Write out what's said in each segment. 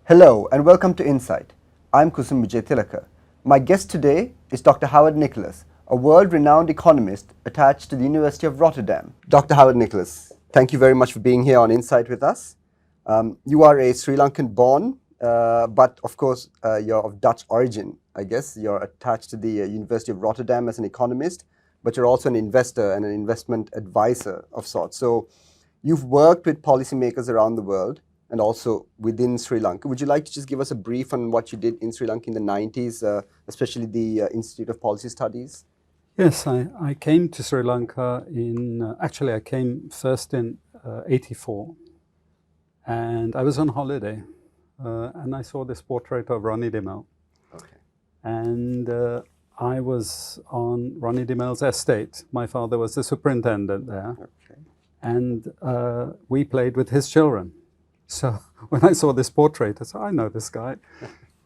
Hello and welcome to Insight. I'm Kusum Wijetilleke. My guest today is Dr. Howard Nicholas, a world-renowned economist attached to the University of Rotterdam. Dr. Howard Nicholas, thank you very much for being here on Insight with us. You are a Sri Lankan born, but of course you're of Dutch origin, I guess. You're attached to the University of Rotterdam as an economist, but you're also an investor and an investment advisor of sorts. So you've worked with policymakers around the world and also within Sri Lanka. Would you like to just give us a brief on what you did in Sri Lanka in the 90s, especially the Institute of Policy Studies? Yes, I came to Sri Lanka actually I came first in 84, and I was on holiday, and I saw this portrait of Ronnie DeMel. Okay. And I was on Ronnie DeMel's estate. My father was the superintendent there. Okay. And we played with his children. So when I saw this portrait, I said, I know this guy.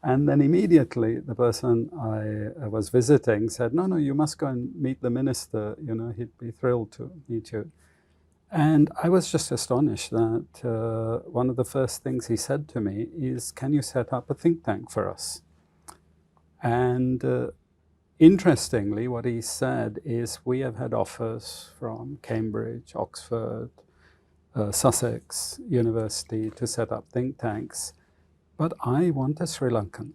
And then immediately the person I was visiting said, no, you must go and meet the minister. You know, he'd be thrilled to meet you. And I was just astonished that one of the first things he said to me is, can you set up a think tank for us? And interestingly, what he said is, we have had offers from Cambridge, Oxford, Sussex University to set up think tanks, but I want a Sri Lankan.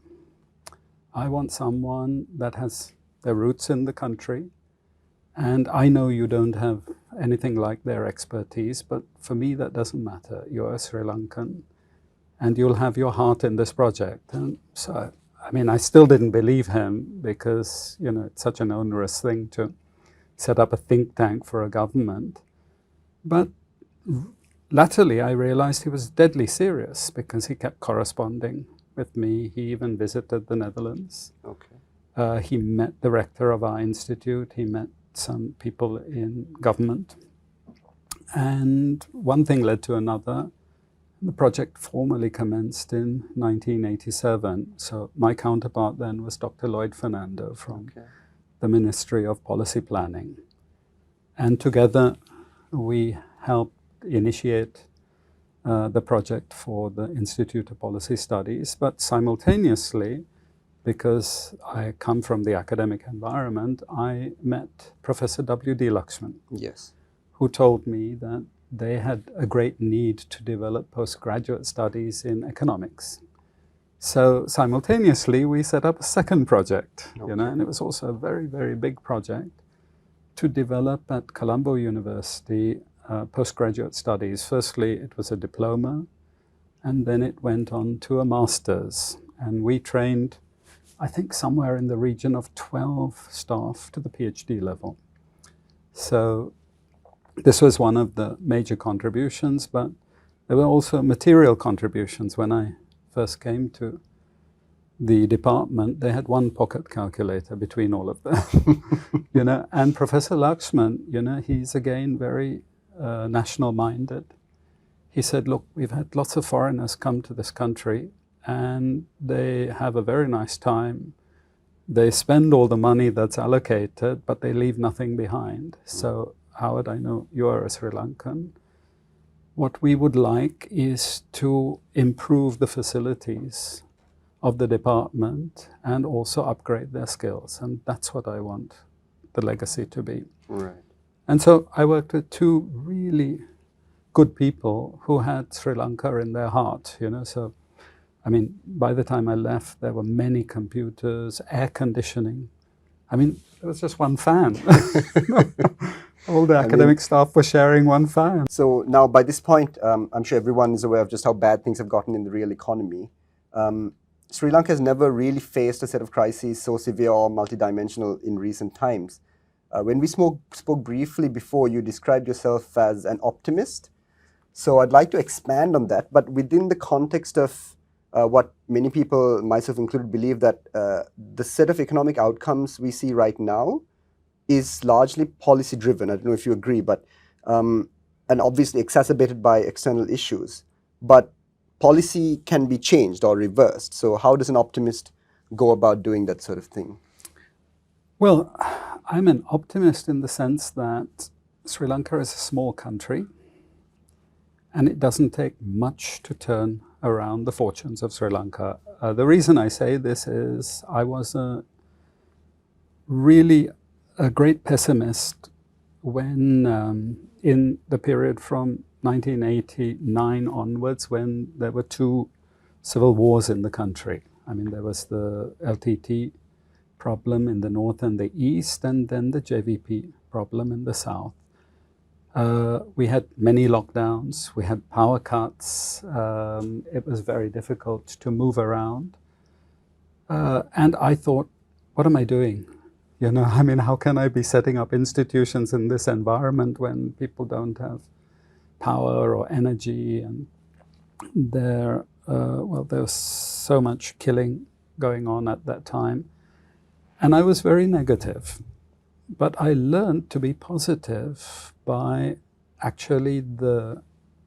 I want someone that has their roots in the country, and I know you don't have anything like their expertise, but for me that doesn't matter. You're a Sri Lankan, and you'll have your heart in this project. And so, I mean, I still didn't believe him because, you know, it's such an onerous thing to set up a think tank for a government. But latterly, I realized he was deadly serious because he kept corresponding with me. He even visited the Netherlands. Okay. He met the rector of our institute. He met some people in government. And one thing led to another. The project formally commenced in 1987. So my counterpart then was Dr. Lloyd Fernando from the Ministry of Policy Planning. And together we helped initiate the project for the Institute of Policy Studies, but simultaneously, because I come from the academic environment, I met Professor W.D. Lakshman, Yes. who told me that they had a great need to develop postgraduate studies in economics. So simultaneously, we set up a second project, you know, and it was also a very, very big project to develop at Colombo University postgraduate studies. Firstly, it was a diploma, and then it went on to a master's. And we trained, I think, somewhere in the region of 12 staff to the PhD level. So this was one of the major contributions, but there were also material contributions. When I first came to the department, they had one pocket calculator between all of them, you know. And Professor Lakshman, you know, he's again very national-minded. He said, look, we've had lots of foreigners come to this country and they have a very nice time. They spend all the money that's allocated, but they leave nothing behind. So, Howard, I know you are a Sri Lankan. What we would like is to improve the facilities of the department and also upgrade their skills. And that's what I want the legacy to be. Right. And so I worked with two really good people who had Sri Lanka in their heart, you know. So, I mean, by the time I left, there were many computers, air conditioning. I mean, there was just one fan. All the academic staff were sharing one fan. So now by this point, I'm sure everyone is aware of just how bad things have gotten in the real economy. Sri Lanka has never really faced a set of crises so severe or multidimensional in recent times. When we spoke briefly before, you described yourself as an optimist. So I'd like to expand on that, but within the context of what many people, myself included, believe that the set of economic outcomes we see right now is largely policy driven. I don't know if you agree, but and obviously exacerbated by external issues. But policy can be changed or reversed. So how does an optimist go about doing that sort of thing? Well, I'm an optimist in the sense that Sri Lanka is a small country, And it doesn't take much to turn around the fortunes of Sri Lanka. The reason I say this is I was really a great pessimist when in the period from 1989 onwards, when there were two civil wars in the country. I mean, there was the LTT problem in the north and the east, and then the JVP problem in the south. We had many lockdowns, we had power cuts, it was very difficult to move around. And I thought, what am I doing? You know, I mean, how can I be setting up institutions in this environment when people don't have power or energy, and there's so much killing going on at that time. And I was very negative. But I learned to be positive by actually the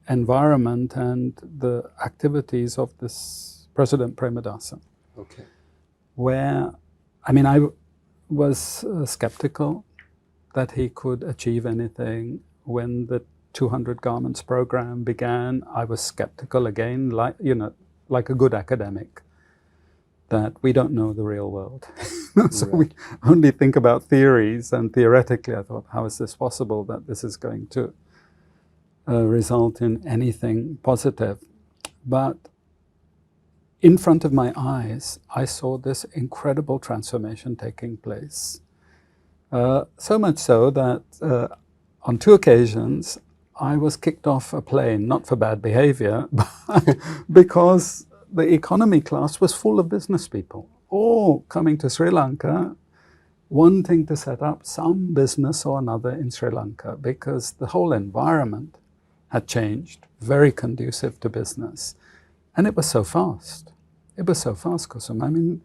environment and the activities of this President Premadasa. Okay. Where, I mean, I was skeptical that he could achieve anything. When the 200 Garments program began, I was skeptical again, like a good academic, that we don't know the real world. So we only think about theories, and theoretically I thought, how is this possible that this is going to result in anything positive? But in front of my eyes, I saw this incredible transformation taking place. So much so that on 2 occasions, I was kicked off a plane, not for bad behavior, but because the economy class was full of business people, all coming to Sri Lanka, wanting to set up some business or another in Sri Lanka, because the whole environment had changed, very conducive to business. And it was so fast. It was so fast, Kusum. I mean,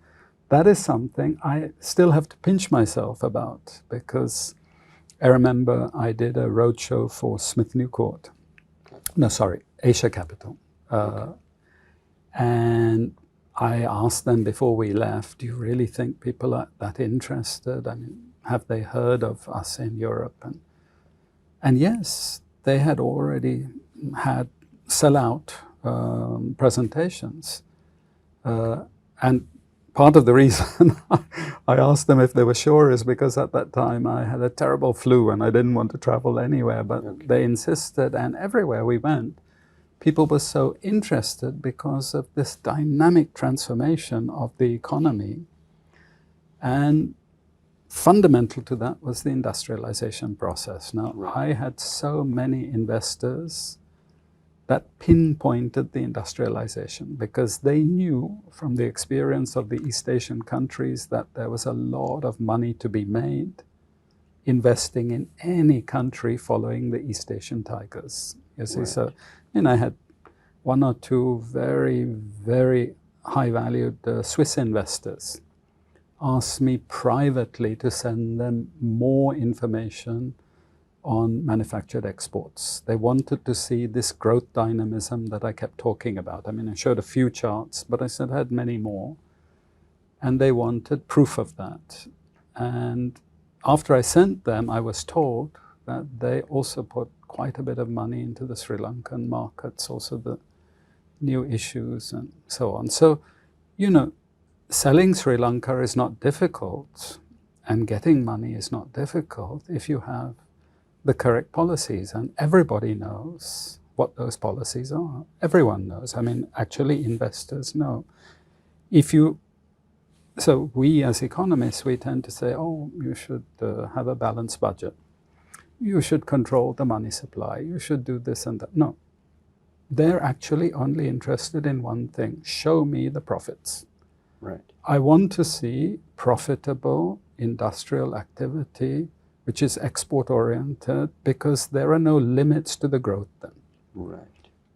that is something I still have to pinch myself about, because I remember I did a roadshow for Smith Newcourt. No, sorry, Asia Capital. And I asked them before we left, do you really think people are that interested? I mean, have they heard of us in Europe? And yes, they had already had sell-out presentations. And part of the reason I asked them if they were sure is because at that time I had a terrible flu and I didn't want to travel anywhere, but they insisted, and everywhere we went, people were so interested because of this dynamic transformation of the economy. And fundamental to that was the industrialization process. Now, I had so many investors that pinpointed the industrialization, because they knew from the experience of the East Asian countries that there was a lot of money to be made investing in any country following the East Asian tigers. You see, so I had 1 or 2 very, very high-valued Swiss investors ask me privately to send them more information on manufactured exports. They wanted to see this growth dynamism that I kept talking about. I mean, I showed a few charts, but I said I had many more. And they wanted proof of that. And after I sent them, I was told that they also put quite a bit of money into the Sri Lankan markets, also the new issues and so on. So, selling Sri Lanka is not difficult, and getting money is not difficult if you have the correct policies, and everybody knows what those policies are. Everyone knows. I mean, actually investors know. So we as economists, we tend to say, oh, you should have a balanced budget. You should control the money supply. You should do this and that. No, they're actually only interested in one thing: show me the profits. Right. I want to see profitable industrial activity, which is export-oriented, because there are no limits to the growth then. Right.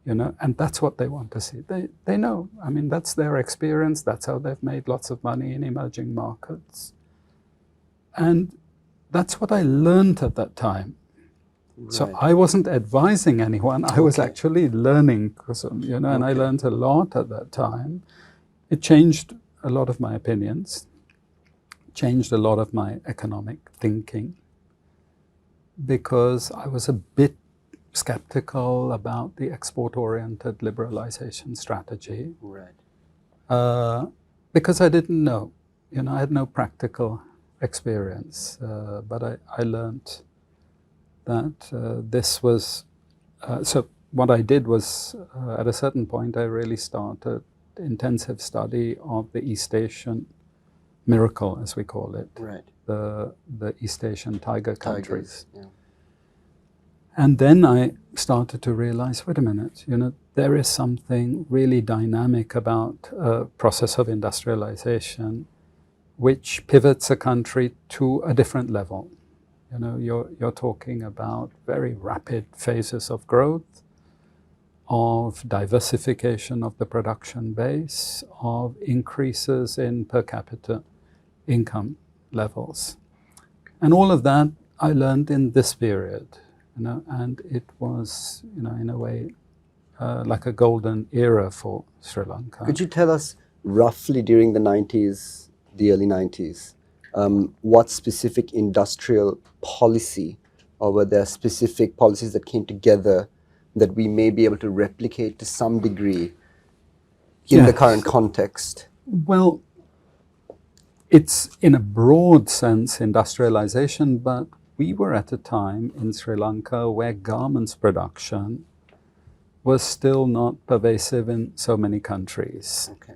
And that's what they want to see. They know. I mean, that's their experience. That's how they've made lots of money in emerging markets. And that's what I learned at that time. Right. So I wasn't advising anyone. I was actually learning, and I learned a lot at that time. It changed a lot of my opinions, changed a lot of my economic thinking, because I was a bit skeptical about the export-oriented liberalization strategy. Right. Because I didn't know. I had no practical experience, but I learned that this was, so what I did was, at a certain point, I really started intensive study of the East Asian miracle, as we call it. Right. The East Asian tiger countries. Yeah. And then I started to realize, wait a minute, there is something really dynamic about a process of industrialization which pivots a country to a different level. You're talking about very rapid phases of growth, of diversification of the production base, of increases in per capita income levels. And all of that I learned in this period, and it was, in a way, like a golden era for Sri Lanka. Could you tell us roughly during the 90s, the early 90s, what specific industrial policy, or were there specific policies that came together that we may be able to replicate to some degree in the current context? Well, it's in a broad sense industrialization, but we were at a time in Sri Lanka where garments production was still not pervasive in so many countries. Okay.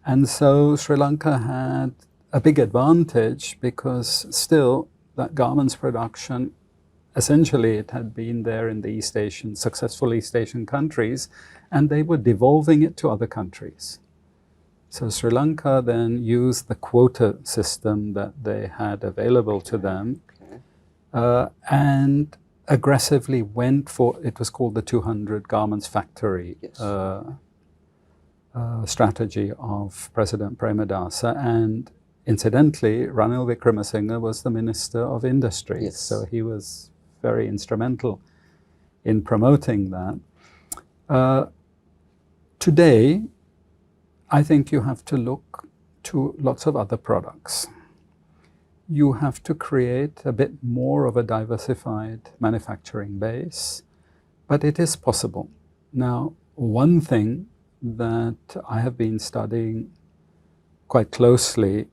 And so Sri Lanka had a big advantage because still that garments production, essentially it had been there in the successful East Asian countries, and they were devolving it to other countries. So Sri Lanka then used the quota system that they had available to them, and aggressively went for, it was called the 200 Garments Factory strategy of President Premadasa. And incidentally, Ranil Wickremesinghe was the Minister of Industries. Yes. So he was very instrumental in promoting that. Today, I think you have to look to lots of other products. You have to create a bit more of a diversified manufacturing base, but it is possible. Now, one thing that I have been studying quite closely,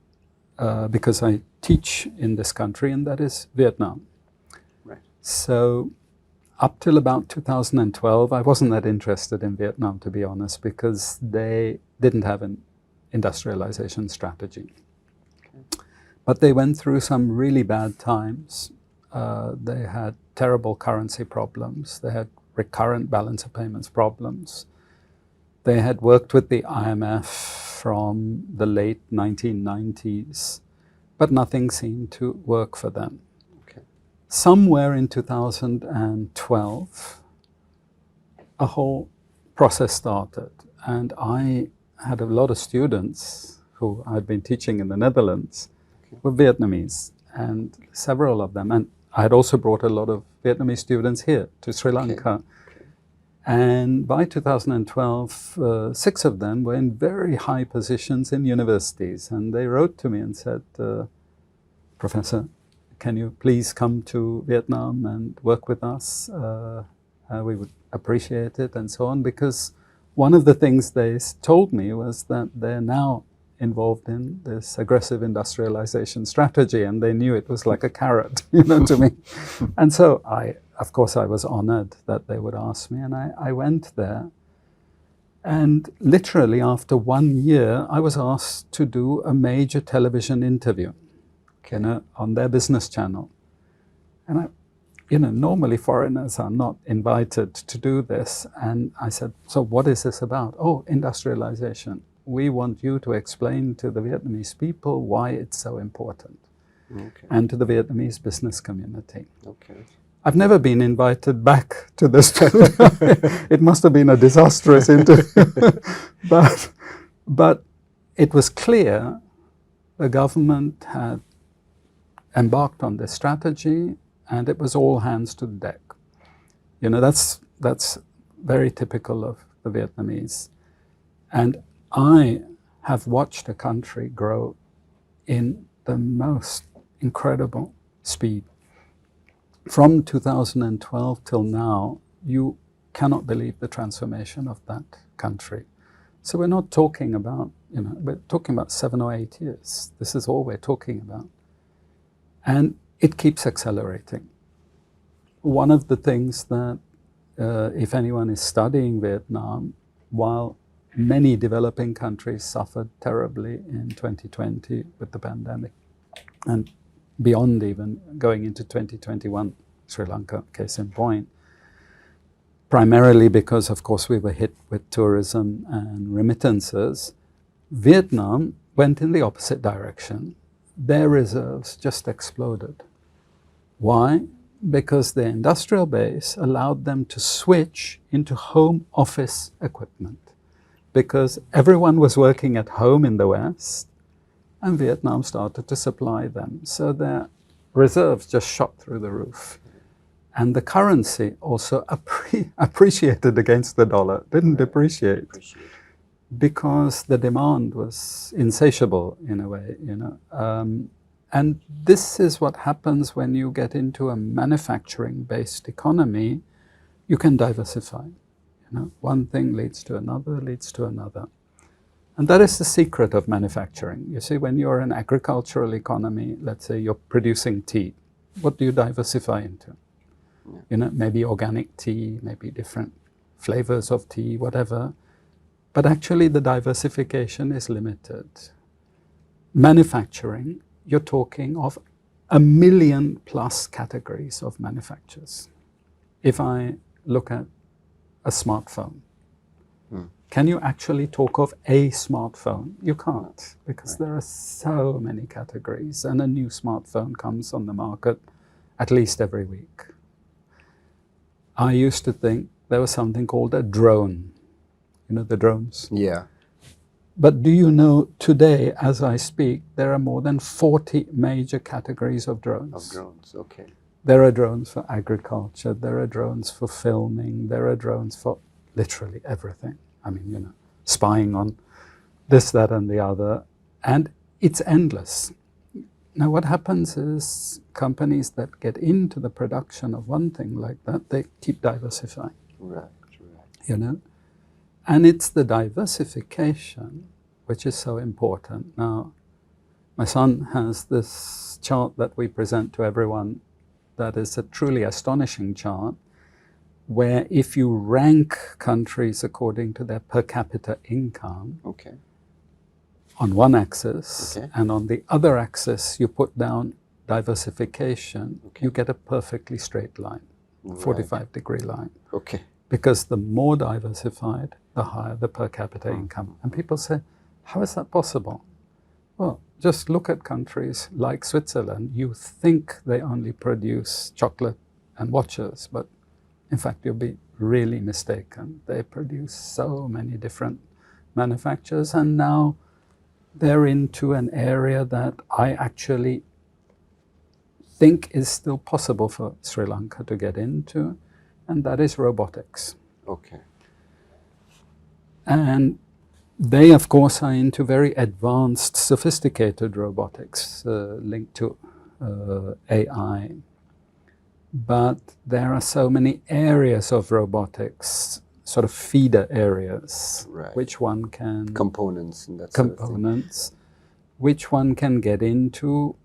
because I teach in this country, and that is Vietnam. Right. So up till about 2012, I wasn't that interested in Vietnam, to be honest, because they didn't have an industrialization strategy. But they went through some really bad times. They had terrible currency problems. They had recurrent balance of payments problems. They had worked with the IMF from the late 1990s, but nothing seemed to work for them. Okay. Somewhere in 2012, a whole process started, and I had a lot of students who I'd been teaching in the Netherlands were Vietnamese, and several of them, and I had also brought a lot of Vietnamese students here to Sri Lanka. Okay. And by 2012, 6 of them were in very high positions in universities, and they wrote to me and said, Professor, can you please come to Vietnam and work with us? We would appreciate it, and so on, because one of the things they told me was that they're now involved in this aggressive industrialization strategy, and they knew it was like a carrot, to me. And so of course, I was honored that they would ask me, and I went there. And literally after 1 year, I was asked to do a major television interview, on their business channel. And normally foreigners are not invited to do this. And I said, so what is this about? Oh, industrialization. We want you to explain to the Vietnamese people why it's so important, and to the Vietnamese business community. Okay. I've never been invited back to this. It must have been a disastrous interview. But it was clear the government had embarked on this strategy, and it was all hands to the deck. That's very typical of the Vietnamese. And I have watched a country grow in the most incredible speed. From 2012 till now, you cannot believe the transformation of that country. So we're not talking about, we're talking about 7 or 8 years. This is all we're talking about. And it keeps accelerating. One of the things that, if anyone is studying Vietnam, while many developing countries suffered terribly in 2020 with the pandemic, and beyond even going into 2021, Sri Lanka, case in point, primarily because, of course, we were hit with tourism and remittances, Vietnam went in the opposite direction. Their reserves just exploded. Why? Because the industrial base allowed them to switch into home office equipment. Because everyone was working at home in the West, and Vietnam started to supply them. So their reserves just shot through the roof. And the currency also appreciated against the dollar, didn't depreciate. Because the demand was insatiable in a way, and this is what happens when you get into a manufacturing-based economy. You can diversify. One thing leads to another, leads to another. And that is the secret of manufacturing. You see, when you're an agricultural economy, let's say you're producing tea, what do you diversify into? Maybe organic tea, maybe different flavors of tea, whatever. But actually the diversification is limited. Manufacturing, you're talking of 1 million plus categories of manufacturers. If I look at a smartphone, can you actually talk of a smartphone? You can't, because there are so many categories, and a new smartphone comes on the market at least every week. I used to think there was something called a drone. The drones? Yeah. But do you know, today, as I speak, there are more than 40 major categories of drones. Of drones, okay. There are drones for agriculture, there are drones for filming, there are drones for literally everything. I mean, spying on this, that, and the other. And it's endless. Now, what happens is companies that get into the production of one thing like that, they keep diversifying. Right. And it's the diversification which is so important. Now, my son has this chart that we present to everyone that is a truly astonishing chart, where if you rank countries according to their per capita income, on one axis, and on the other axis you put down diversification, you get a perfectly straight line, 45-degree line. Because the more diversified, the higher the per capita income. And people say, how is that possible? Well, just look at countries like Switzerland. You think they only produce chocolate and watches, but in fact, you'll be really mistaken. They produce so many different manufacturers, and now they're into an area that I actually think is still possible for Sri Lanka to get into, and that is robotics. And they, of course, are into very advanced, sophisticated robotics linked to AI. But there are so many areas of robotics, sort of feeder areas, which one can... Components and that Components, which one can get into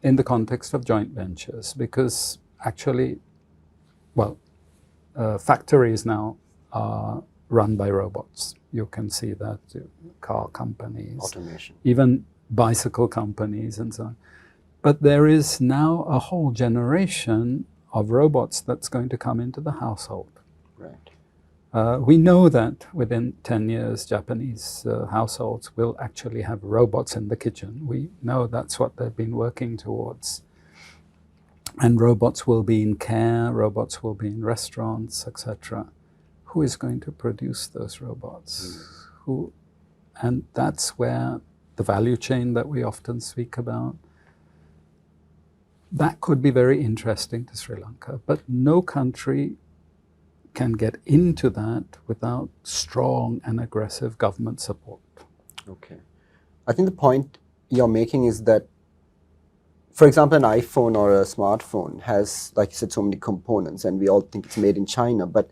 in the context of joint ventures. Because actually, factories now are run by robots. You can see that, car companies, automation, even bicycle companies and so on. But there is now a whole generation of robots that's going to come into the household. We know that within 10 years, Japanese households will actually have robots in the kitchen. We know that's what they've been working towards. And robots will be in care, robots will be in restaurants, etc. Who is going to produce those robots? And that's where the value chain that we often speak about, that could be very interesting to Sri Lanka. But no country can get into that without strong and aggressive government support. I think the point you're making is that for example, an iPhone or a smartphone has, like you said, so many components, and we all think it's made in China, but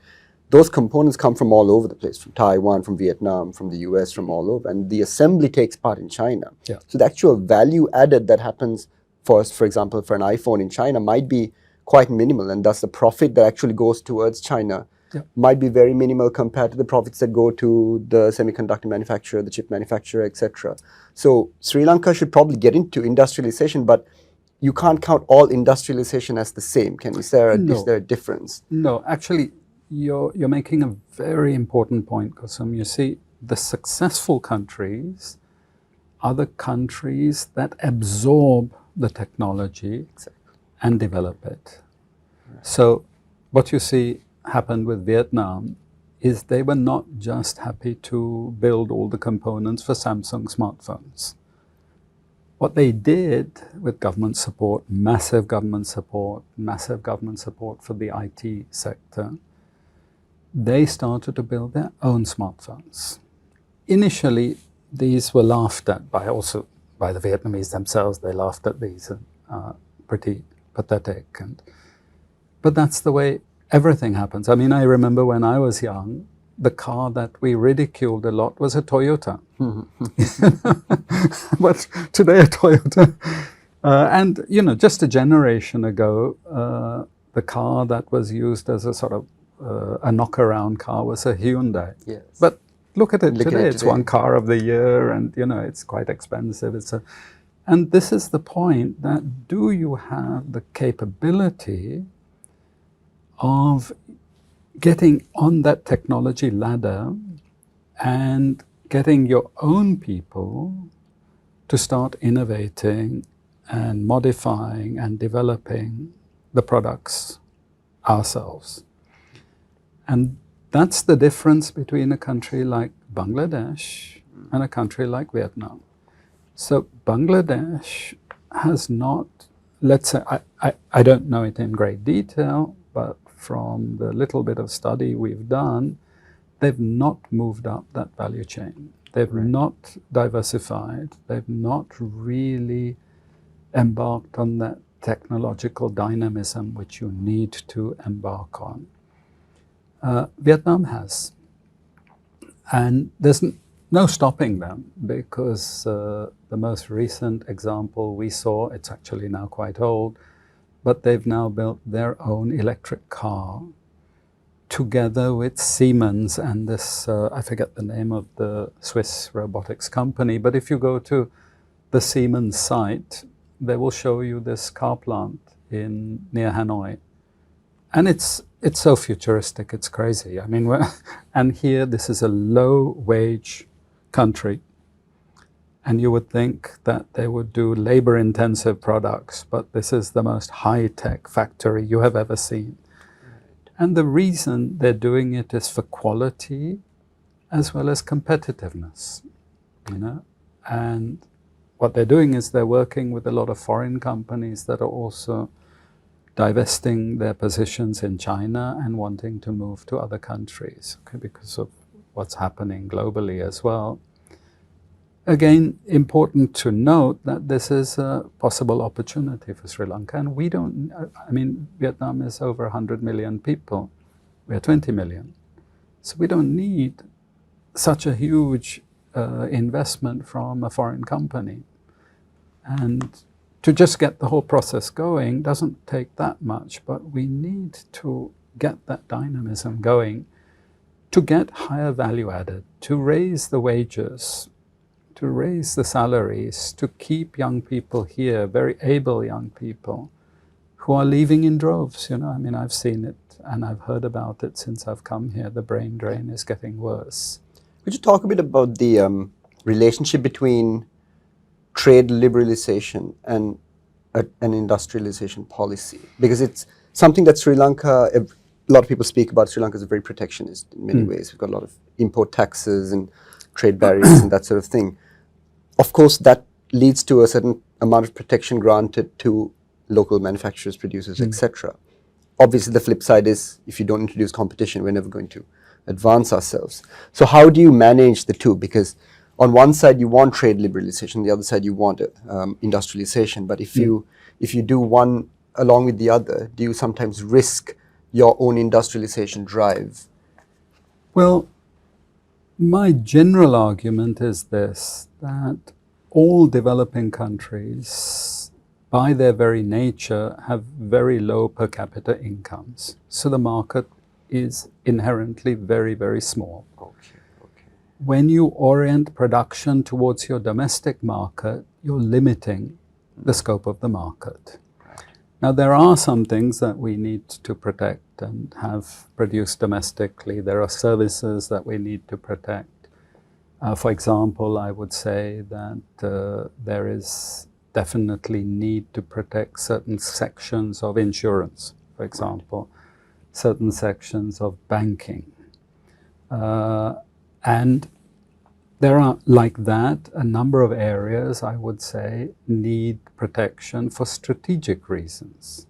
those components come from all over the place, from Taiwan, from Vietnam, from the US, from all over, and the assembly takes part in China. Yeah. So the actual value added that happens for example, for an iPhone in China might be quite minimal, and thus the profit that actually goes towards China might be very minimal compared to the profits that go to the semiconductor manufacturer, the chip manufacturer, etc. So Sri Lanka should probably get into industrialization, but you can't count all industrialization as the same. Is there a difference? No, actually, you're making a very important point, Kusum. You see, the successful countries are the countries that absorb the technology and develop it. Right. So what you see happened with Vietnam is they were not just happy to build all the components for Samsung smartphones. What they did with government support, massive government support for the IT sector, they started to build their own smartphones. Initially, these were laughed at by the Vietnamese themselves. They laughed at these, pretty pathetic. But that's the way everything happens. I mean, I remember when I was young, the car that we ridiculed a lot was a Toyota. But today a Toyota. And, just a generation ago, the car that was used as a sort of a knock-around car was a Hyundai. Yes. But look at it today. It's one car of the year, and, it's quite expensive. And this is the point, that do you have the capability of getting on that technology ladder and getting your own people to start innovating and modifying and developing the products ourselves. And that's the difference between a country like Bangladesh and a country like Vietnam. So Bangladesh has not, let's say, I don't know it in great detail, but from the little bit of study we've done, they've not moved up that value chain. They've not diversified. They've not really embarked on that technological dynamism which you need to embark on. Vietnam has. And there's no stopping them, because the most recent example we saw, it's actually now quite old, but they've now built their own electric car together with Siemens and this, I forget the name of the Swiss robotics company, but if you go to the Siemens site, they will show you this car plant near Hanoi. And it's so futuristic, it's crazy. I mean, and here this is a low-wage country, and you would think that they would do labor-intensive products, but this is the most high-tech factory you have ever seen. Right. And the reason they're doing it is for quality as well as competitiveness, And what they're doing is they're working with a lot of foreign companies that are also divesting their positions in China and wanting to move to other countries, because of what's happening globally as well. Again, important to note that this is a possible opportunity for Sri Lanka, and Vietnam is over 100 million people. We are 20 million. So we don't need such a huge investment from a foreign company. And to just get the whole process going doesn't take that much, but we need to get that dynamism going, to get higher value added, to raise the wages, to raise the salaries, to keep young people here, very able young people, who are leaving in droves. I've seen it and I've heard about it since I've come here. The brain drain is getting worse. Could you talk a bit about the relationship between trade liberalization and an industrialization policy? Because it's something that Sri Lanka, a lot of people speak about. Sri Lanka is very protectionist in many ways. We've got a lot of import taxes and trade barriers and that sort of thing. Of course, that leads to a certain amount of protection granted to local manufacturers, producers, etc. Obviously, the flip side is, if you don't introduce competition, we're never going to advance ourselves. So how do you manage the two? Because on one side, you want trade liberalization, on the other side, you want industrialization. But if you if you do one along with the other, do you sometimes risk your own industrialization drive? Well, my general argument is this, that all developing countries, by their very nature, have very low per capita incomes. So the market is inherently very, very small. Okay. When you orient production towards your domestic market, you're limiting the scope of the market. Now, there are some things that we need to protect and have produced domestically. There are services that we need to protect. For example, I would say that there is definitely need to protect certain sections of insurance, for example, certain sections of banking. And there are, like that, a number of areas, I would say, need protection for strategic reasons.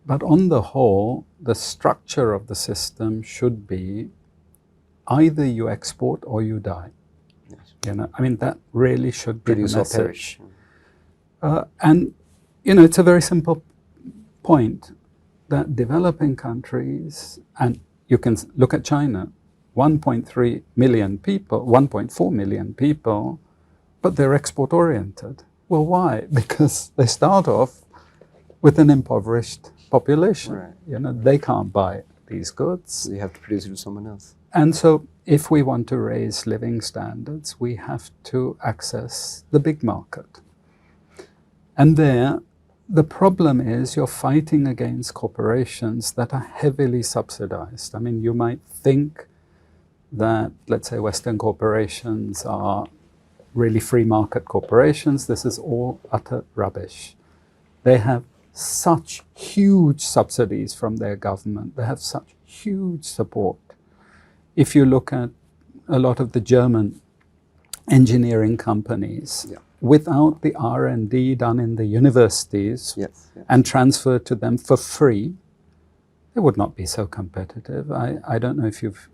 But on the whole, the structure of the system should be either you export or you die. Yes. You know, I mean, that really should be the Produce or message. perish. And, you know, it's a very simple point that developing countries, and you can look at China, 1.3 million people, 1.4 million people, but they're export-oriented. Well, why? Because they start off with an impoverished population. Right. You know, they can't buy these goods. So you have to produce it to someone else. And so if we want to raise living standards, we have to access the big market. And there, the problem is you're fighting against corporations that are heavily subsidized. I mean, you might think that, let's say, Western corporations are really free market corporations. This is all utter rubbish. They have such huge subsidies from their government. They have such huge support. If you look at a lot of the German engineering companies, without the R&D done in the universities and transferred to them for free, they would not be so competitive. I don't know if you've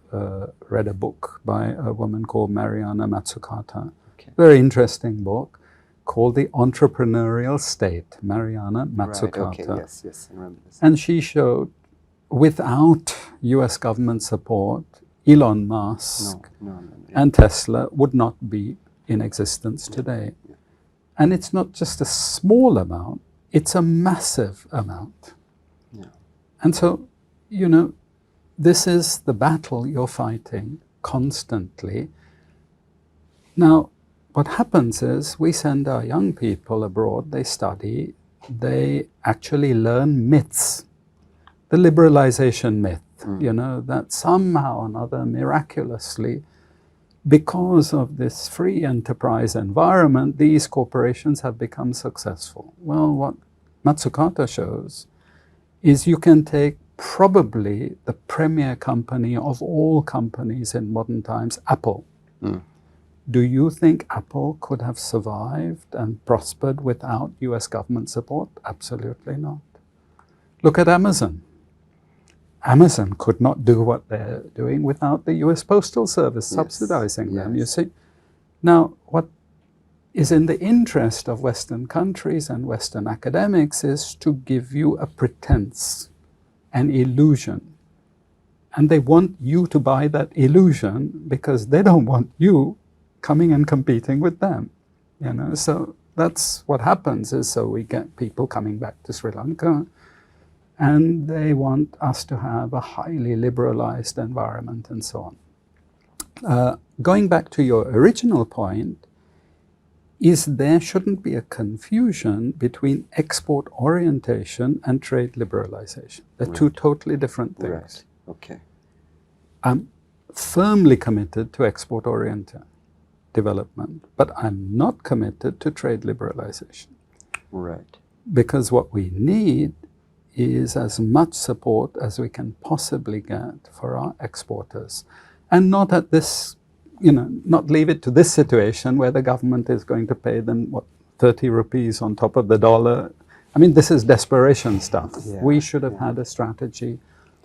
read a book by a woman called Mariana Mazzucato. Very interesting book called The Entrepreneurial State, Mariana Mazzucato. Right, okay, yes, I remember this. And she showed, without US government support, Elon Musk and Tesla would not be in existence today. And it's not just a small amount, it's a massive amount. And so, you know, this is the battle you're fighting constantly. Now, what happens is we send our young people abroad, they study, they actually learn myths. The liberalization myth, you know, that somehow or another, miraculously, because of this free enterprise environment, these corporations have become successful. Well, what Mazzucato shows is you can take probably the premier company of all companies in modern times, Apple. Do you think Apple could have survived and prospered without US government support? Absolutely not. Look at Amazon. Amazon could not do what they're doing without the US Postal Service subsidizing them, you see. Now, what is in the interest of Western countries and Western academics is to give you a pretense, an illusion. And they want you to buy that illusion because they don't want you coming and competing with them, you know. So that's what happens is, so we get people coming back to Sri Lanka and they want us to have a highly liberalized environment and so on. Going back to your original point, is there shouldn't be a confusion between export orientation and trade liberalization. They're two totally different things. Okay. I'm firmly committed to export orientation development, but I'm not committed to trade liberalization. Right. Because what we need is as much support as we can possibly get for our exporters. And not at this, you know, not leave it to this situation where the government is going to pay them, what, 30 rupees on top of the dollar. I mean, this is desperation stuff. We should have had a strategy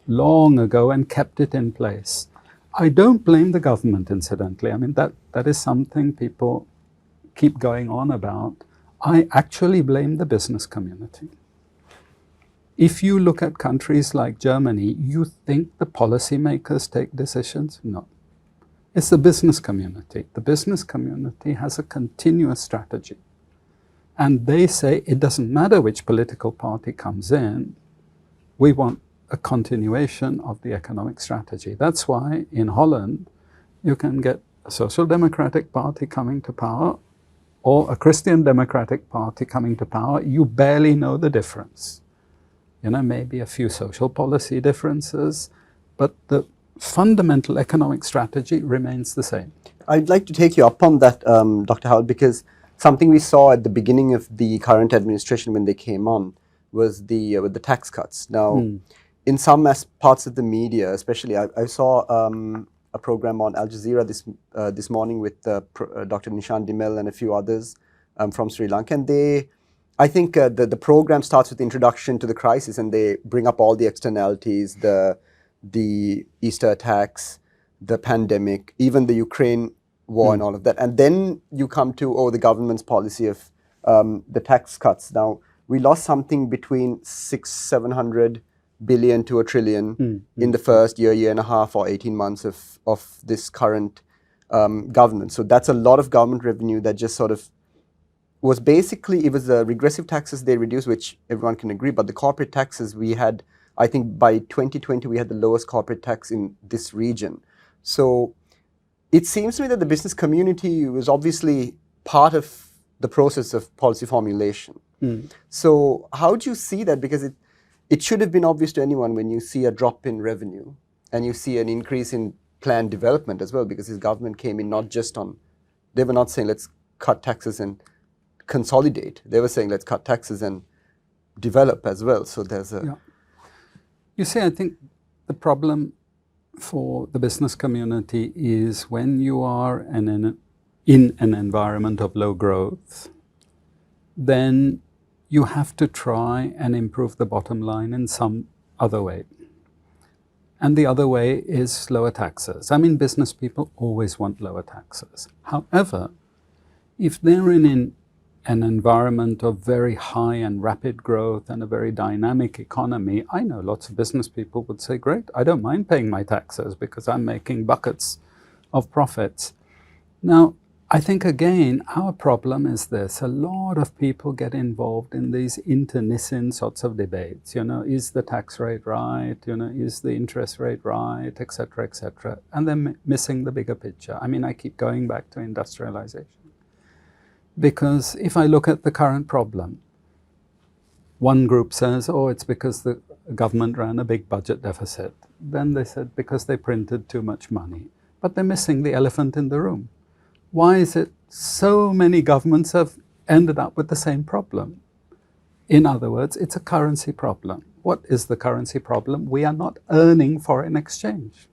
long ago and kept it in place. I don't blame the government, incidentally. I mean, that is something people keep going on about. I actually blame the business community. If you look at countries like Germany, you think the policymakers take decisions? No. It's the business community. The business community has a continuous strategy. And they say it doesn't matter which political party comes in, we want a continuation of the economic strategy. That's why in Holland, you can get a social democratic party coming to power or a Christian democratic party coming to power. You barely know the difference. You know, maybe a few social policy differences, but the fundamental economic strategy remains the same. I'd like to take you up on that, Dr. Howard, because something we saw at the beginning of the current administration when they came on was with the tax cuts. Now, in some parts of the media, especially, I saw a program on Al Jazeera this morning with Dr. Nishan Dimel and a few others from Sri Lanka, and I think the program starts with the introduction to the crisis, and they bring up all the externalities, the Easter attacks, the pandemic, even the Ukraine war and all of that. And then you come to, the government's policy of the tax cuts. Now, we lost something between 600-700 billion to $1 trillion in the first year and a half or 18 months of this current government. So that's a lot of government revenue that just sort of was basically, it was the regressive taxes they reduced, which everyone can agree, but the corporate taxes we had, I think by 2020, we had the lowest corporate tax in this region. So it seems to me that the business community was obviously part of the process of policy formulation. So how do you see that? Because it should have been obvious to anyone when you see a drop in revenue and you see an increase in planned development as well, because his government came in not just on, they were not saying let's cut taxes and consolidate. They were saying let's cut taxes and develop as well. So there's a... Yeah. You see, I think the problem for the business community is when you are in an environment of low growth, then you have to try and improve the bottom line in some other way. And the other way is lower taxes. I mean, business people always want lower taxes. However, if they're in an environment of very high and rapid growth and a very dynamic economy, I know lots of business people would say, great, I don't mind paying my taxes because I'm making buckets of profits. Now, I think, again, our problem is this. A lot of people get involved in these internecine sorts of debates. You know, is the tax rate right? You know, is the interest rate right? Et cetera, et cetera. And they're missing the bigger picture. I mean, I keep going back to industrialization. Because if I look at the current problem, one group says, it's because the government ran a big budget deficit. Then they said, because they printed too much money. But they're missing the elephant in the room. Why is it so many governments have ended up with the same problem? In other words, it's a currency problem. What is the currency problem? We are not earning foreign exchange.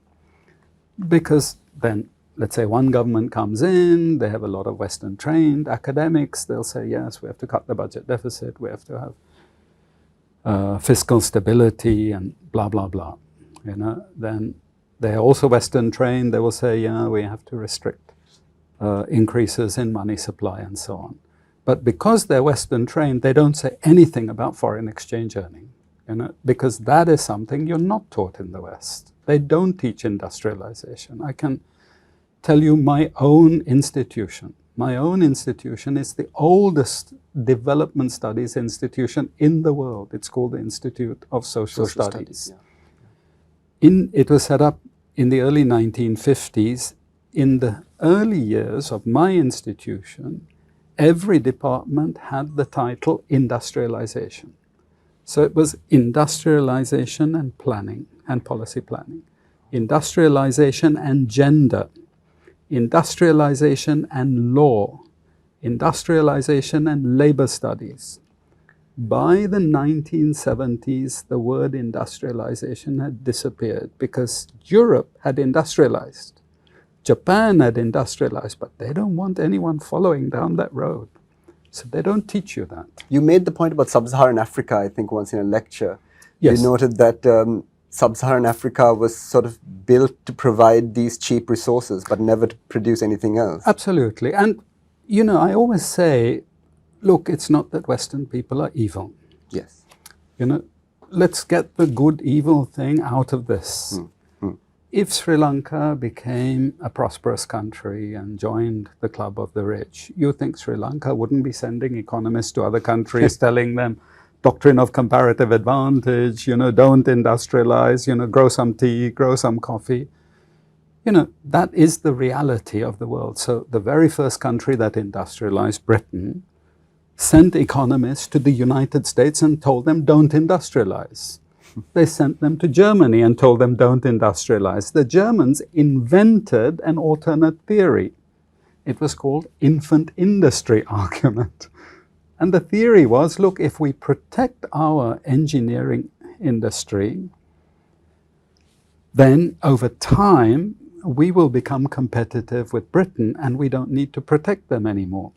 Because then, let's say one government comes in, they have a lot of Western trained academics, they'll say, yes, we have to cut the budget deficit, we have to have fiscal stability and blah, blah, blah. You know, then they're also Western trained, they will say, yeah, we have to restrict increases in money supply and so on. But because they're Western trained, they don't say anything about foreign exchange earning, you know, because that is something you're not taught in the West. They don't teach industrialization. I can tell you my own institution. My own institution is the oldest development studies institution in the world. It's called the Institute of Social Studies. Yeah. It was set up in the early 1950s. In the early years of my institution, every department had the title industrialization. So it was industrialization and planning and policy planning, industrialization and gender, industrialization and law, industrialization and labor studies. By the 1970s, the word industrialization had disappeared because Europe had industrialized. Japan had industrialized, but they don't want anyone following down that road. So they don't teach you that. You made the point about sub-Saharan Africa, I think, once in a lecture. Yes. You noted that sub-Saharan Africa was sort of built to provide these cheap resources, but never to produce anything else. Absolutely. And, you know, I always say, look, it's not that Western people are evil. Yes. You know, let's get the good evil thing out of this. If Sri Lanka became a prosperous country and joined the club of the rich, you think Sri Lanka wouldn't be sending economists to other countries telling them doctrine of comparative advantage, you know, don't industrialize, you know, grow some tea, grow some coffee. You know, that is the reality of the world. So the very first country that industrialized, Britain, sent economists to the United States and told them, don't industrialize. They sent them to Germany and told them, don't industrialize. The Germans invented an alternate theory. It was called infant industry argument. And the theory was, look, if we protect our engineering industry, then over time, we will become competitive with Britain and we don't need to protect them anymore.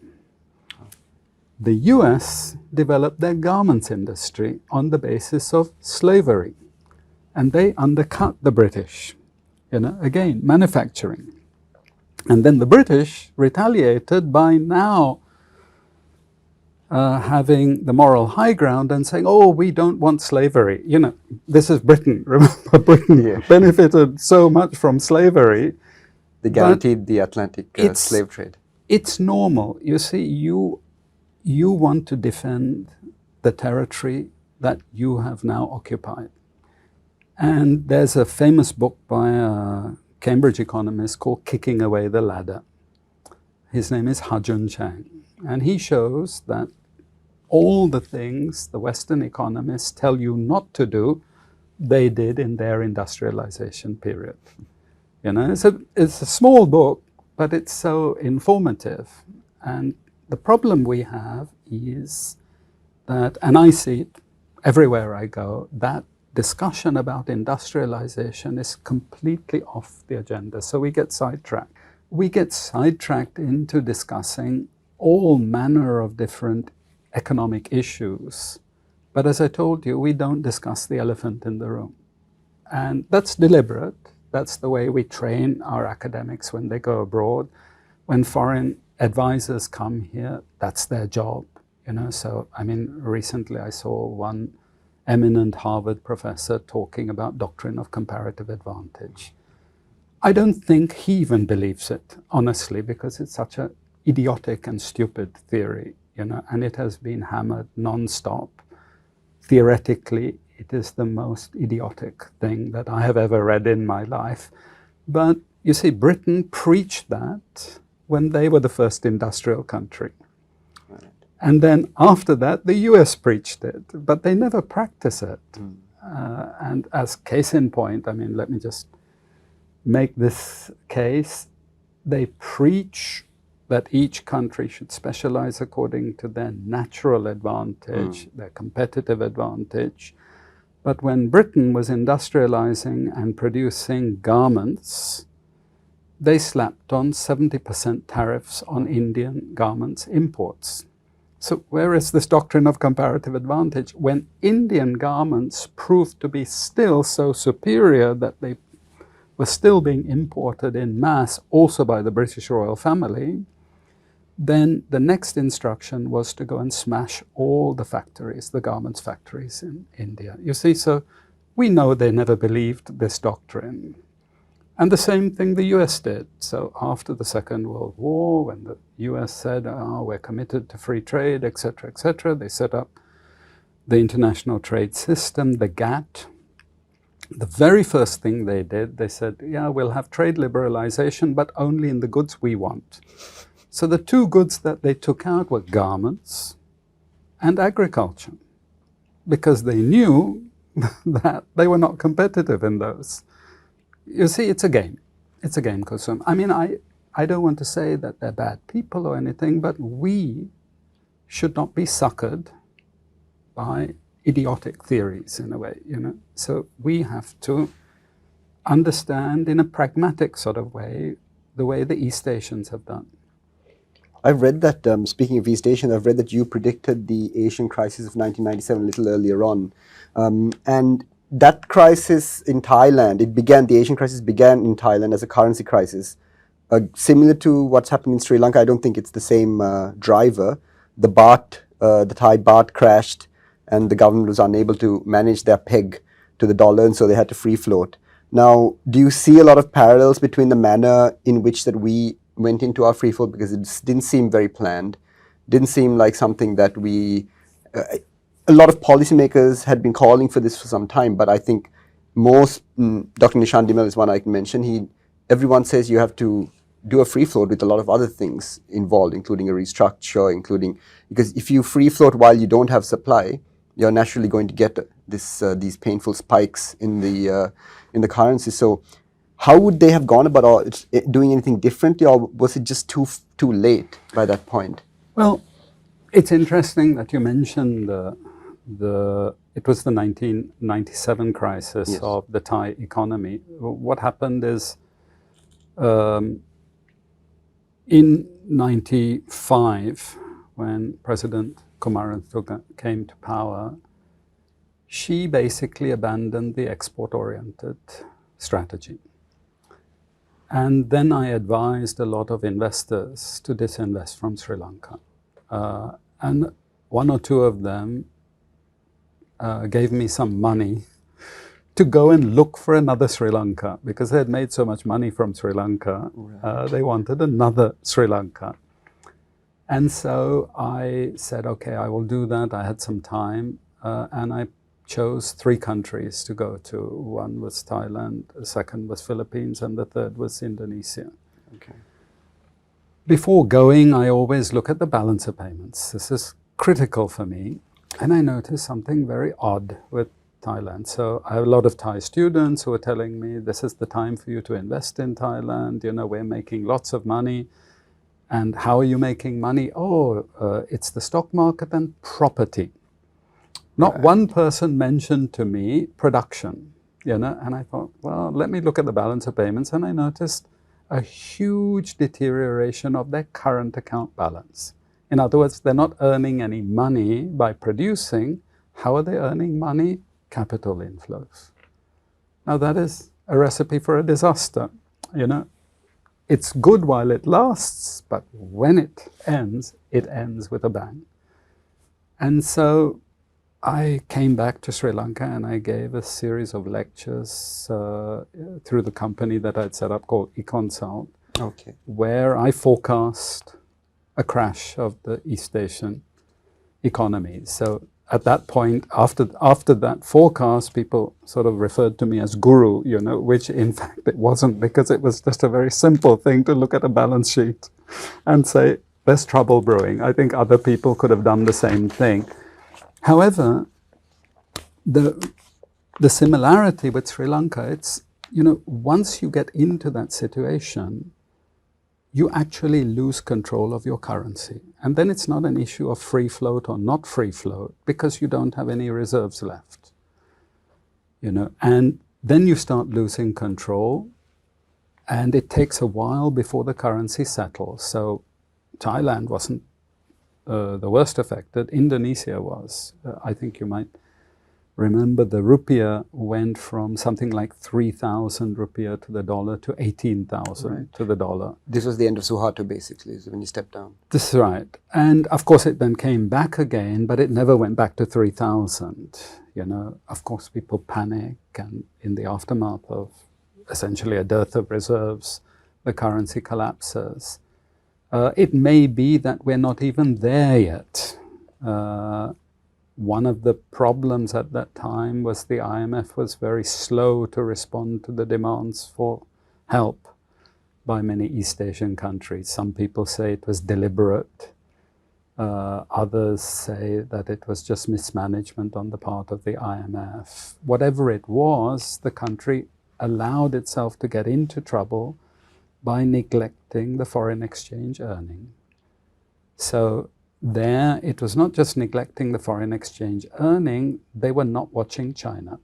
The US developed their garments industry on the basis of slavery, and they undercut the British, you know, again, manufacturing. And then the British retaliated by now having the moral high ground and saying, oh, we don't want slavery. You know, this is Britain. Remember, Britain benefited so much from slavery. They guaranteed the Atlantic slave trade. It's normal. You see, you want to defend the territory that you have now occupied. And there's a famous book by a Cambridge economist called Kicking Away the Ladder. His name is Ha-Joon Chang. And he shows that all the things the Western economists tell you not to do, they did in their industrialization period. You know, it's a small book, but it's so informative. And the problem we have is that, and I see it everywhere I go, that discussion about industrialization is completely off the agenda. So we get sidetracked. We get sidetracked into discussing all manner of different economic issues. But as I told you, we don't discuss the elephant in the room. And that's deliberate. That's the way we train our academics when they go abroad. When foreign advisors come here, that's their job. You know, so, I mean, recently I saw one eminent Harvard professor talking about doctrine of comparative advantage. I don't think he even believes it, honestly, because it's such an idiotic and stupid theory, you know, and it has been hammered non-stop. Theoretically, it is the most idiotic thing that I have ever read in my life. But you see, Britain preached that when they were the first industrial country. Right. And then after that, the US preached it, but they never practice it. And as case in point, I mean, let me just make this case. They preach that each country should specialize according to their natural advantage, their competitive advantage. But when Britain was industrializing and producing garments, they slapped on 70% tariffs on Indian garments imports. So where is this doctrine of comparative advantage? When Indian garments proved to be still so superior that they were still being imported in mass, also by the British royal family, then the next instruction was to go and smash all the factories, the garments factories in India. You see, so we know they never believed this doctrine. And the same thing the US did. So after the Second World War, when the US said, oh, we're committed to free trade, etc., they set up the International Trade System, the GATT. The very first thing they did, they said, yeah, we'll have trade liberalization, but only in the goods we want. So the two goods that they took out were garments and agriculture, because they knew that they were not competitive in those. You see, it's a game. It's a game, Kusum. I mean, I don't want to say that they're bad people or anything, but we should not be suckered by idiotic theories in a way, you know. So we have to understand in a pragmatic sort of way the way the East Asians have done. I've read that, speaking of East Asian, I've read that you predicted the Asian crisis of 1997 a little earlier on. And that crisis in Thailand, the Asian crisis began in Thailand as a currency crisis. Similar to what's happened in Sri Lanka, I don't think it's the same driver, the Thai baht crashed, and the government was unable to manage their peg to the dollar, and so they had to free float. Now, do you see a lot of parallels between the manner in which that we went into our free float, because it didn't seem very planned, didn't seem like something that a lot of policymakers had been calling for this for some time, but I think most, Dr. Nishan Dimel is one I can mention, everyone says you have to do a free float with a lot of other things involved, including a restructure, because if you free float while you don't have supply, you're naturally going to get these painful spikes in the currency. So how would they have gone about doing anything differently, or was it just too late by that point? Well, it's interesting that you mentioned it was the 1997 crisis Yes. of the Thai economy. What happened is, in 95, when President Kumaratunga came to power, she basically abandoned the export-oriented strategy. And then I advised a lot of investors to disinvest from Sri Lanka. And one or two of them gave me some money to go and look for another Sri Lanka, because they had made so much money from Sri Lanka. They wanted another Sri Lanka. And so I said, okay, I will do that. I had some time, and I chose 3 countries to go to. One was Thailand, the second was Philippines, and the third was Indonesia. Okay. Before going, I always look at the balance of payments. This is critical for me. And I noticed something very odd with Thailand. So I have a lot of Thai students who are telling me, this is the time for you to invest in Thailand. You know, we're making lots of money. And how are you making money? Oh, it's the stock market and property. Not one person mentioned to me production, you know, and I thought, well, let me look at the balance of payments, and I noticed a huge deterioration of their current account balance. In other words, they're not earning any money by producing. How are they earning money? Capital inflows. Now that is a recipe for a disaster, you know. It's good while it lasts, but when it ends with a bang. And so I came back to Sri Lanka and I gave a series of lectures through the company that I'd set up called eConsult, Okay. where I forecast a crash of the East Asian economies. So at that point, after that forecast, people sort of referred to me as guru, you know, which in fact it wasn't, because it was just a very simple thing to look at a balance sheet and say, there's trouble brewing. I think other people could have done the same thing. However, the similarity with Sri Lanka, it's, you know, once you get into that situation, you actually lose control of your currency. And then it's not an issue of free float or not free float, because you don't have any reserves left. You know, and then you start losing control, and it takes a while before the currency settles. So Thailand wasn't the worst affected. Indonesia was. I think you might remember the rupiah went from something like 3,000 rupiah to the dollar to 18,000 to the dollar. This was the end of Suharto, basically, so when you stepped down. That's right. And of course it then came back again, but it never went back to 3,000. You know, of course people panic, and in the aftermath of essentially a dearth of reserves, the currency collapses. It may be that we're not even there yet. One of the problems at that time was the IMF was very slow to respond to the demands for help by many East Asian countries. Some people say it was deliberate. Others say that it was just mismanagement on the part of the IMF. Whatever it was, the country allowed itself to get into trouble by neglecting the foreign exchange earning. So there, it was not just neglecting the foreign exchange earning, they were not watching China.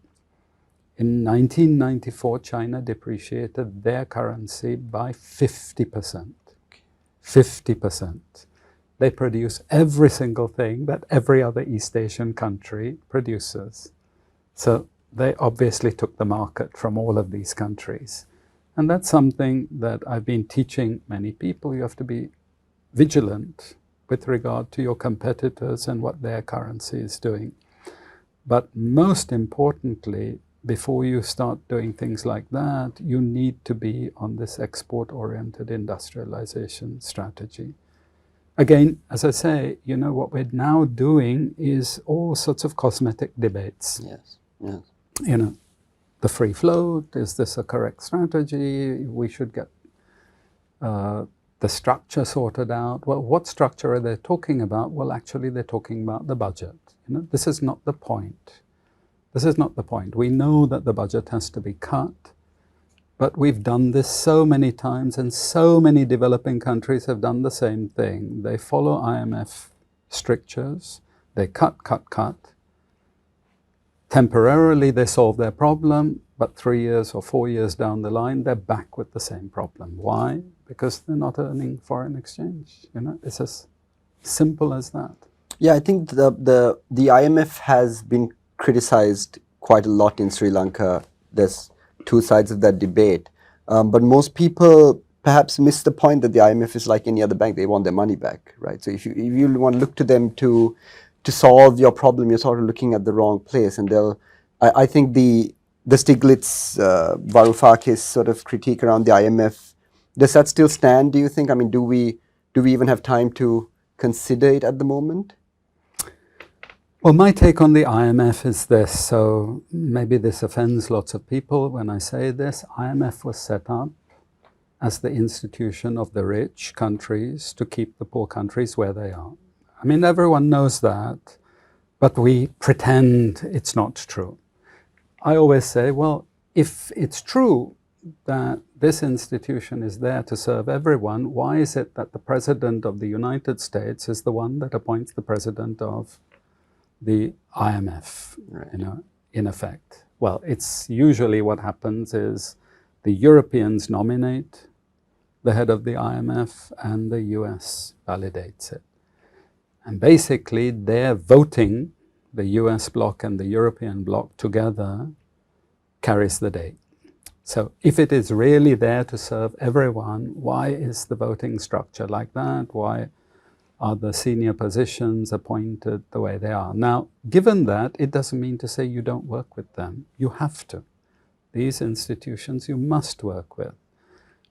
In 1994, China depreciated their currency by 50%. 50%. They produce every single thing that every other East Asian country produces. So they obviously took the market from all of these countries. And that's something that I've been teaching many people. You have to be vigilant with regard to your competitors and what their currency is doing. But most importantly, before you start doing things like that, you need to be on this export-oriented industrialization strategy. Again, as I say, what we're now doing is all sorts of cosmetic debates. Yes, yes. The free float, is this a correct strategy? We should get the structure sorted out. Well, what structure are they talking about? Well, actually, they're talking about the budget. This is not the point. This is not the point. We know that the budget has to be cut, but we've done this so many times, and so many developing countries have done the same thing. They follow IMF strictures. They cut, cut, cut. Temporarily, they solve their problem, but 3 years or 4 years down the line, they're back with the same problem. Why? Because they're not earning foreign exchange. It's as simple as that. Yeah, I think the IMF has been criticized quite a lot in Sri Lanka. There's two sides of that debate. But most people perhaps miss the point that the IMF is like any other bank. They want their money back, right? So if you want to look to them to solve your problem, you're sort of looking at the wrong place. And I think the Stiglitz, Varoufakis sort of critique around the IMF, does that still stand, do you think? I mean, do we even have time to consider it at the moment? Well, my take on the IMF is this, so maybe this offends lots of people when I say this. IMF was set up as the institution of the rich countries to keep the poor countries where they are. I mean, everyone knows that, but we pretend it's not true. I always say, well, if it's true that this institution is there to serve everyone, why is it that the President of the United States is the one that appoints the President of the IMF, right. In effect? Well, it's usually what happens is the Europeans nominate the head of the IMF and the US validates it. And basically they're voting, the US bloc and the European bloc together carries the day. So if it is really there to serve everyone, why is the voting structure like that? Why are the senior positions appointed the way they are? Now, given that, it doesn't mean to say you don't work with them. You have to. These institutions you must work with.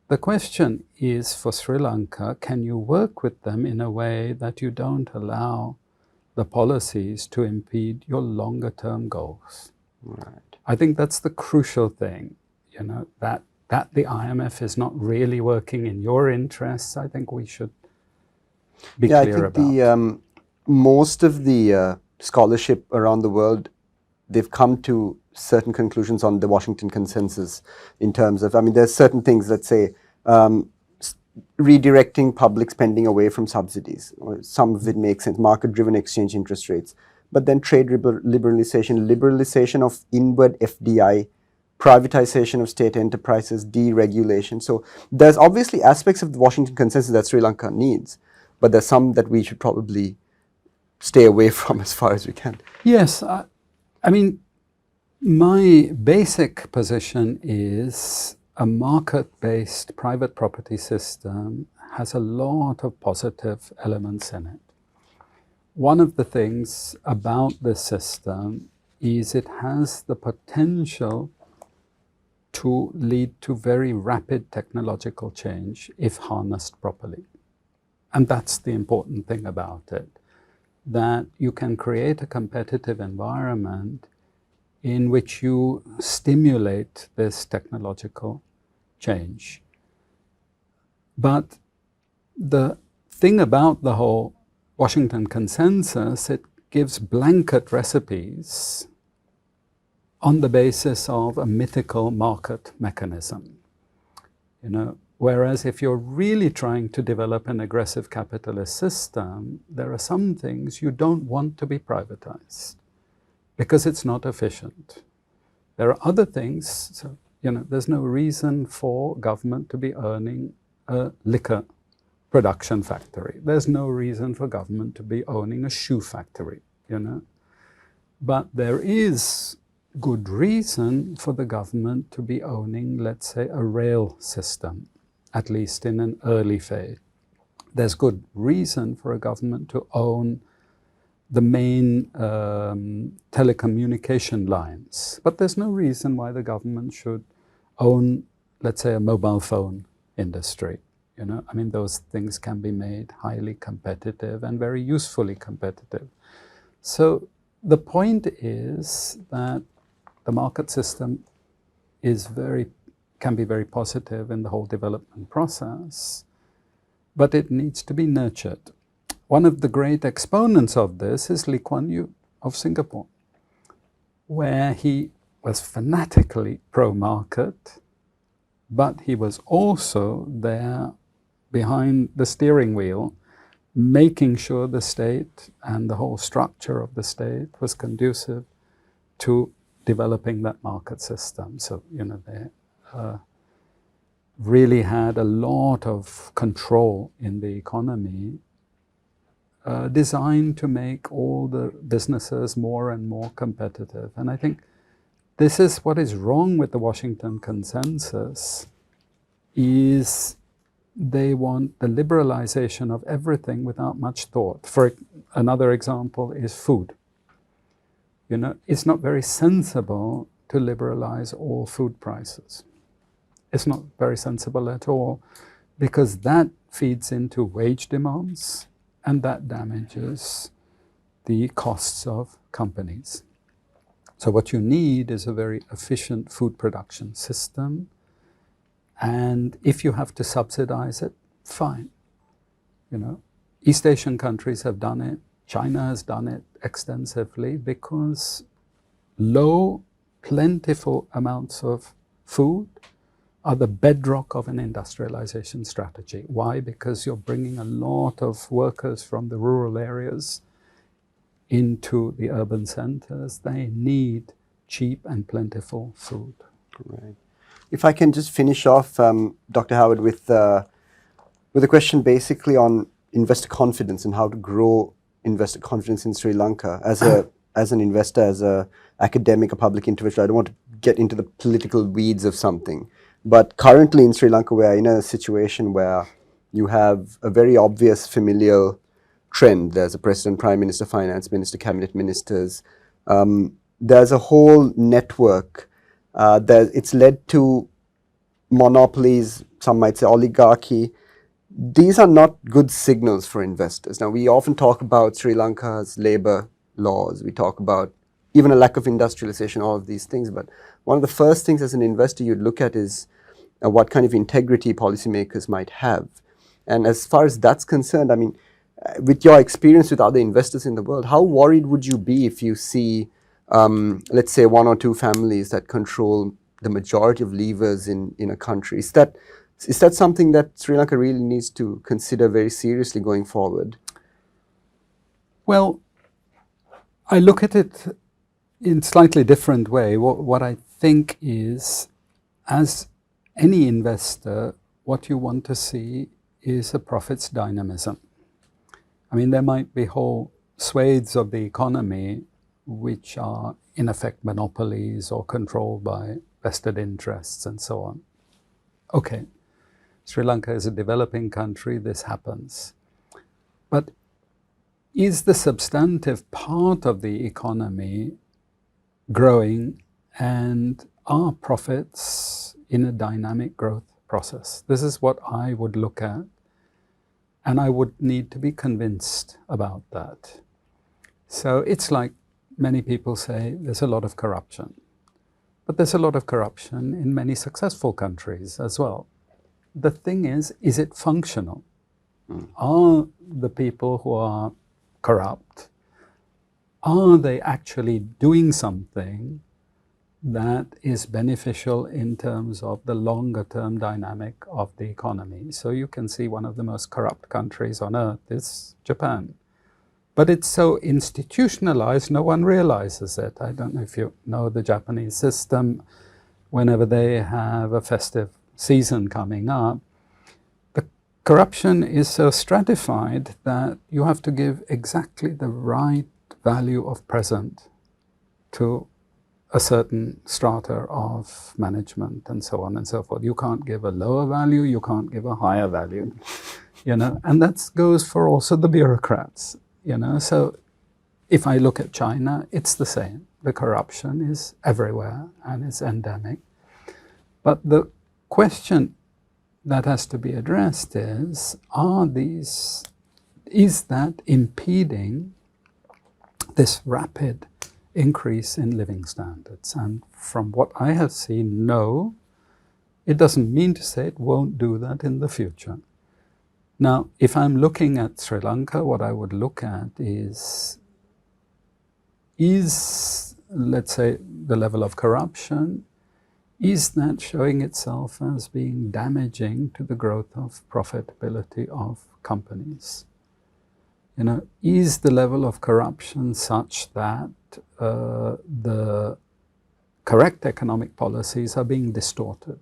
The question is, for Sri Lanka, can you work with them in a way that you don't allow the policies to impede your longer-term goals? Right. I think that's the crucial thing, that the IMF is not really working in your interests. I think we should be clear about. I think most of the scholarship around the world, they've come to certain conclusions on the Washington Consensus in terms of, there's certain things that say redirecting public spending away from subsidies. Some of it makes sense, market-driven exchange interest rates. But then trade liberalization of inward FDI, privatization of state enterprises, deregulation. So there's obviously aspects of the Washington Consensus that Sri Lanka needs, but there's some that we should probably stay away from as far as we can. Yes, my basic position is a market-based private property system has a lot of positive elements in it. One of the things about this system is it has the potential to lead to very rapid technological change if harnessed properly. And that's the important thing about it, that you can create a competitive environment in which you stimulate this technological change. But the thing about the whole Washington Consensus, it gives blanket recipes on the basis of a mythical market mechanism. Whereas if you're really trying to develop an aggressive capitalist system, there are some things you don't want to be privatized because it's not efficient. There are other things, so, there's no reason for government to be owning a liquor production factory. There's no reason for government to be owning a shoe factory, But there is good reason for the government to be owning, let's say, a rail system, at least in an early phase. there's good reason for a government to own the main telecommunication lines. But there's no reason why the government should own, let's say, a mobile phone industry. You know, I mean, those things can be made highly competitive and very usefully competitive. So the point is that the market system can be very positive in the whole development process, but it needs to be nurtured. One of the great exponents of this is Lee Kuan Yew of Singapore, where he was fanatically pro-market, but he was also there behind the steering wheel, making sure the state and the whole structure of the state was conducive to developing that market system. So, you know, they really had a lot of control in the economy, designed to make all the businesses more and more competitive. And I think this is what is wrong with the Washington Consensus, is they want the liberalization of everything without much thought. For another example is food. You know, it's not very sensible to liberalize all food prices. It's not very sensible at all, because that feeds into wage demands and that damages the costs of companies. So what you need is a very efficient food production system. And if you have to subsidize it, fine. You know, East Asian countries have done it. China has done it extensively, because low, plentiful amounts of food are the bedrock of an industrialization strategy. Why? Because you're bringing a lot of workers from the rural areas into the urban centers. They need cheap and plentiful food. Right. If I can just finish off, Dr. Howard, with a question basically on investor confidence and how to grow investor confidence in Sri Lanka. As an investor, as an academic, a public individual, I don't want to get into the political weeds of something. But currently in Sri Lanka, we are in a situation where you have a very obvious familial trend. There's a president, prime minister, finance minister, cabinet ministers. There's a whole network. It's led to monopolies, some might say oligarchy. These are not good signals for investors. Now, we often talk about Sri Lanka's labor laws. We talk about even a lack of industrialization, all of these things. But one of the first things as an investor you'd look at is what kind of integrity policymakers might have. And as far as that's concerned, I mean, with your experience with other investors in the world, how worried would you be if you see, let's say, one or two families that control the majority of levers in a country? Is that something that Sri Lanka really needs to consider very seriously going forward? Well, I look at it in a slightly different way. What I think is, as any investor, what you want to see is a profits dynamism. I mean, there might be whole swathes of the economy which are in effect monopolies or controlled by vested interests and so on. Okay, Sri Lanka is a developing country, this happens. But is the substantive part of the economy growing, and are profits in a dynamic growth process? This is what I would look at, and I would need to be convinced about that. So it's like many people say, there's a lot of corruption. But there's a lot of corruption in many successful countries as well. The thing is it functional? Are the people who are corrupt, are they actually doing something that is beneficial in terms of the longer term dynamic of the economy? So you can see one of the most corrupt countries on earth is Japan. But it's so institutionalized, no one realizes it. I don't know if you know the Japanese system. Whenever they have a festive season coming up, the corruption is so stratified that you have to give exactly the right value of present to a certain strata of management and so on and so forth. You can't give a lower value, you can't give a higher value, you know, and that goes for also the bureaucrats, you know. So if I look at China, it's the same. The corruption is everywhere and it's endemic. But the question that has to be addressed is that impeding this rapid increase in living standards? And from what I have seen, no, it doesn't mean to say it won't do that in the future. Now, if I'm looking at Sri Lanka, what I would look at is, let's say, the level of corruption, is that showing itself as being damaging to the growth of profitability of companies? You know, is the level of corruption such that the correct economic policies are being distorted?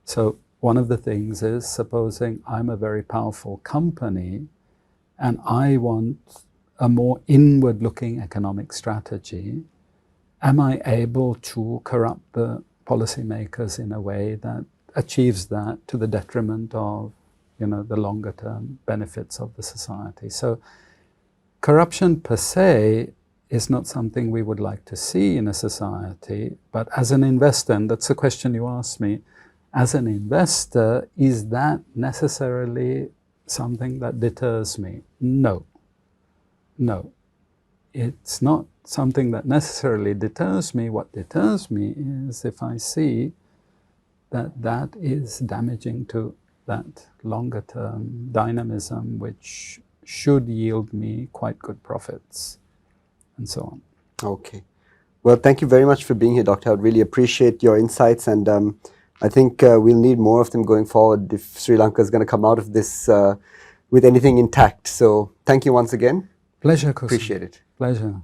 So one of the things is, supposing I'm a very powerful company and I want a more inward-looking economic strategy, am I able to corrupt the policymakers in a way that achieves that to the detriment of, you know, the longer-term benefits of the society? So corruption per se is not something we would like to see in a society, but as an investor, and that's a question you asked me, as an investor, is that necessarily something that deters me? No. No. It's not something that necessarily deters me. What deters me is if I see that that is damaging to that longer-term dynamism, which should yield me quite good profits, and so on. Okay. Well, thank you very much for being here, Doctor. I really appreciate your insights, and I think we'll need more of them going forward if Sri Lanka is going to come out of this with anything intact. So thank you once again. Pleasure, Kusum. Appreciate it. Pleasure.